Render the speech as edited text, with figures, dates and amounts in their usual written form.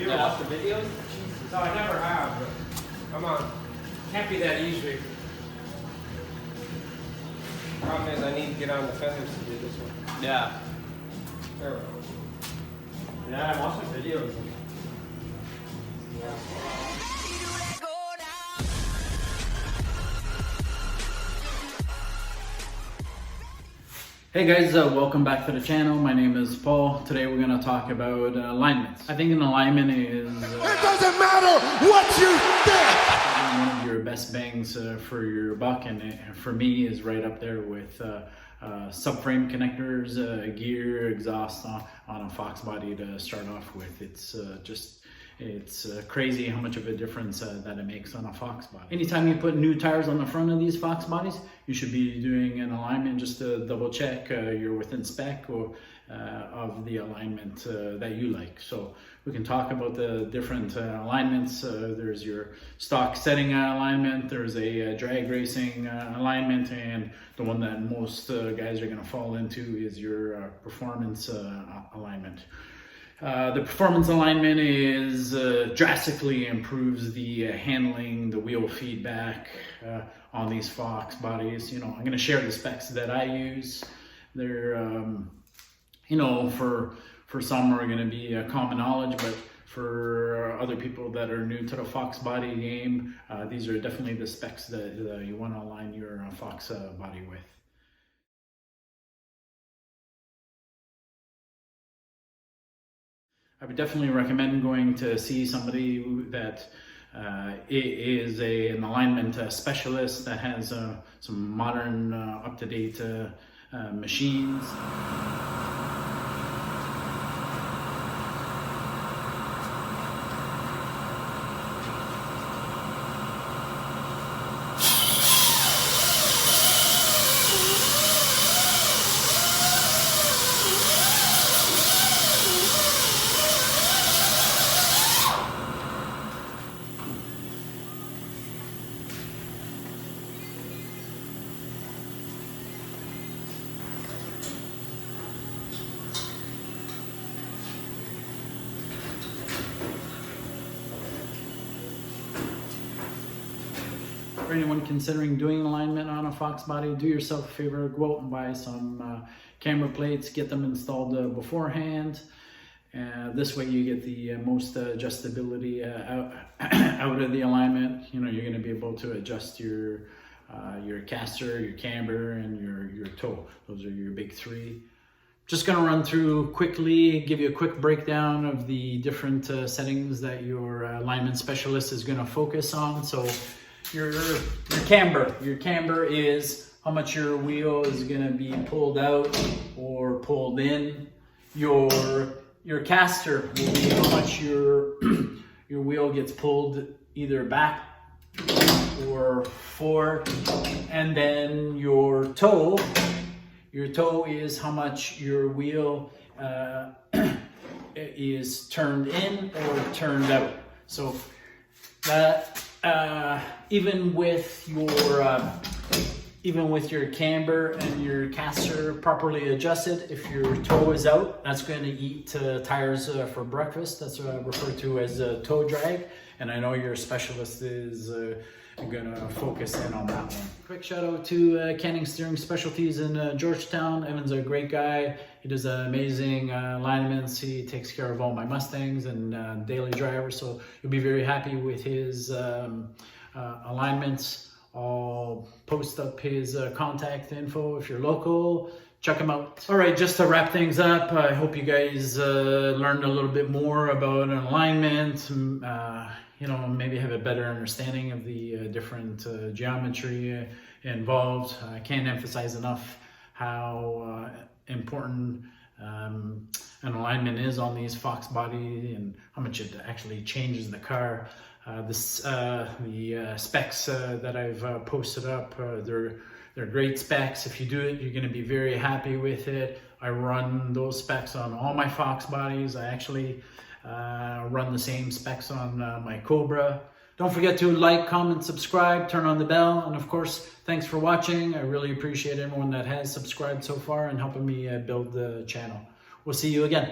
you ever watch the videos? Jesus. No, I never have, but come on. Can't be that easy. Problem is, I need to get on the fenders to do this one. Yeah. There we go. Yeah, I watched the videos. Yeah. Hey guys, welcome back to the channel. My name is Paul. Today we're going to talk about alignments. I think an alignment is... it doesn't matter what you think! One of your best bangs for your buck, and for me is right up there with subframe connectors, gear, exhaust on a Fox body to start off with. It's crazy how much of a difference that it makes on a Fox body. Anytime you put new tires on the front of these Fox bodies, you should be doing an alignment just to double check you're within spec or of the alignment that you like. So we can talk about the different alignments. There's your stock setting alignment, there's a drag racing alignment, and the one that most guys are going to fall into is your performance alignment. The performance alignment is drastically improves the handling, the wheel feedback on these Fox bodies. You know, I'm going to share the specs that I use. They're, you know, for some are going to be common knowledge, but for other people that are new to the Fox body game, these are definitely the specs that you want to align your Fox body with. I would definitely recommend going to see somebody that is an alignment specialist that has some modern, up-to-date machines. For anyone considering doing alignment on a Fox body, do yourself a favor, go out and buy some camera plates, get them installed beforehand. This way you get the most adjustability out of the alignment. You know, you're going to be able to adjust your caster, your camber, and your toe. Those are your big three. Just going to run through quickly, give you a quick breakdown of the different settings that your alignment specialist is going to focus on. So your camber is how much your wheel is going to be pulled out or pulled in. Your caster will be how much your wheel gets pulled either back or forward. And then your toe is how much your wheel is turned in or turned out. So that even with your camber and your caster properly adjusted, if your toe is out, that's going to eat tires for breakfast. That's referred to as toe drag, and I know your specialist is going to focus in on that one. Quick shout out to Canning Steering Specialties in Georgetown. Evan's a great guy. He does amazing alignments. He takes care of all my Mustangs and daily drivers, so you'll be very happy with his alignments. I'll post up his contact info if you're local. Check him out. All right, just to wrap things up, I hope you guys learned a little bit more about an alignment. You know, maybe have a better understanding of the different geometry involved. I can't emphasize enough how important an alignment is on these Fox body and how much it actually changes the car. The specs that I've posted up, they're great specs. If you do it, you're going to be very happy with it. I run those specs on all my Fox bodies. I actually run the same specs on my Cobra. Don't forget to like, comment, subscribe, turn on the bell, and of course, thanks for watching. I really appreciate everyone that has subscribed so far and helping me build the channel. We'll see you again.